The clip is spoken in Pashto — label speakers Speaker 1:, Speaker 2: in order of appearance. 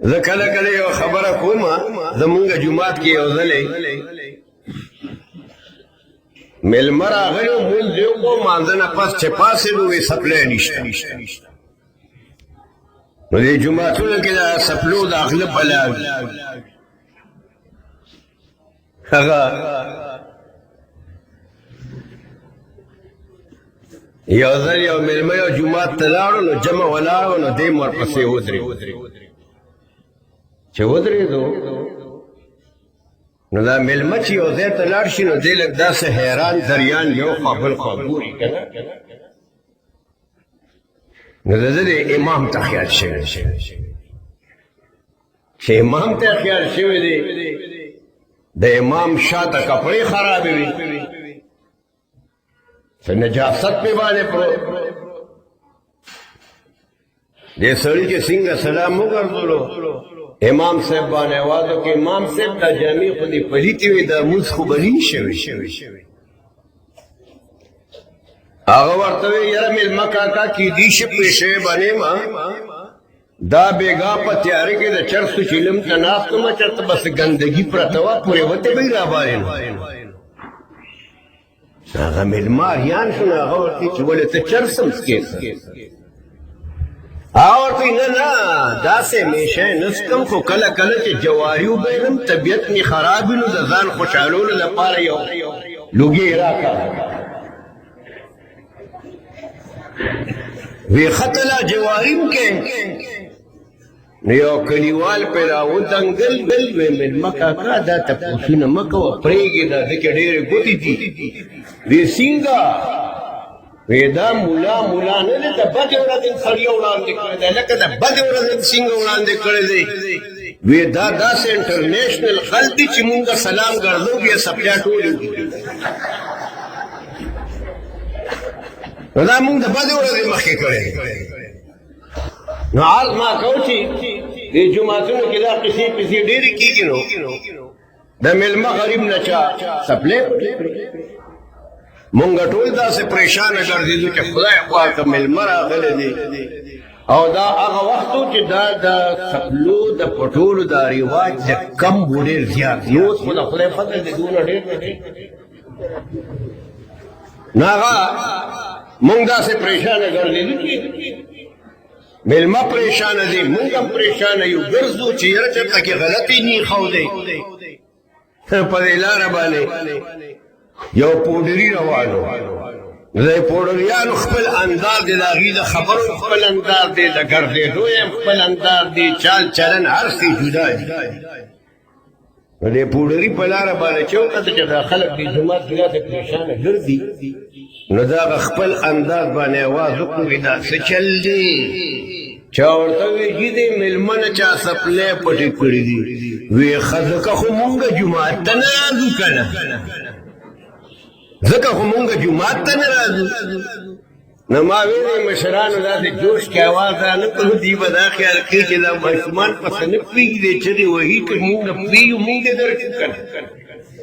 Speaker 1: زه کله کله یو خبره کوم زمونږ جومات کې یو ځلې میلمه راغلی و مونځ یې وکړو مانځه نه پس چې پاڅېدو وایي سپلی نشته نو دې جوماتونو کې د سپلو د غله بلا وي هغه یو ځل یو میلمه یو جومات ته لاړو نو جمع ولاړو نو دی م ورپسې ودرېد چې ودرېدو نو دا میلمه چې یو ځای ته لاړ شي نو دی لږ داسې حیران دریان یو خوا بل خوا ګوري که نه نو د ده د امام ته خیال شوی چې امام ته خیال شوی دی د امام شاته کپړې خرابې وي څه نجاست پې باندې پروت دې سړي چې څنګه سلام وګرځولو امام صاحب باندې آواز وکړ امام صاحب دا جامې خو دې پلیتې وې دا مونځ خو به نه شوی هغه ورته وی یاره میلمه کاکا کیدی شي پېښې باندې ما دا بېګا په تیارې کې د چرسو چیلم ته ناست وم چېرته بس ګندګي پرته وه پورې وتې به یې راباندې هغه میلمه اریان شو نو هغه ورته چې ولې ته چرس هم څکې هغه ورته نه نه داسې همیشه یې نه څکم خو کله کله چې جواري وبهلم طبیعت مې خراب وي نو د ځان خوشحالولو لپاره یو لوګي یې راکړه وی خطلا جواریم کې نو یو کلیوال پې راودنګل بل وی میلمه کاکا دا تپوسونه مه کوه پرېږدې دا ده کې ډېرې ګوتې دي وی څنګه وی دا مولا نه دی د بدې ورځې سړی وړاندې کړی دی لکه د بدې ورځې څنګه وړاندې کړی دی وی دا داسې انټرنیشنل خلک دي چې مونږ سلام ګرځو بیا سپیا ټولې دي نو دا مونږ د بدې ورځې مخکې کړی نو عرض ما کو چې دې جوماتونو کې دا قصې پسې ډېرې کېږي نو د میلمه غریب نه چا سپلی مونږ ټول داسې پریشانه ګرځېدو چې خدای خوا که میلمه راغلی دی او دا هغه وخت و چې دا د سپلو د پټولو دا رواج د کم و ډېر زیات نو اوس خو د خدای فضل دی دونه ډېر نه دی نو هغه مونږ داسې پریشانه ګرځېدو چې میلمه پریشانه دی مونږ هم پریشانه یو ګرځو چې یاره چېرته کې غلطي نه ښودی په دې لاره باندې یو پوډري روان و د پوډریانو خپل انداز دی د هغې د خبرو خپل انداز دی د ګرځېدو یې خپل انداز دی چال چلن هر څه جدا دي نو د پوډري په لاره باندې چې وکتل چې دا خلک د جومات کې داسې پریشانه ګرځي نو د هغه خپل انداز باندې آواز وکړو دا څه چل دی چا ورته وی چې دې میلمه نه چا سپلی پټې کړي دي وی ښه ځکه خو مونږ جومات ته نه راځو که نه ځکه خو مونږ جومات ته نه راځو نو ما ویلې مشرانو داسې جوش کې آواز را نه کړو دوی به دا خیال کوي چې دا ماشومان پسې نه پرېږدي چې دې وهي که مونږ پرېږدو مونږ دې درکړو که نه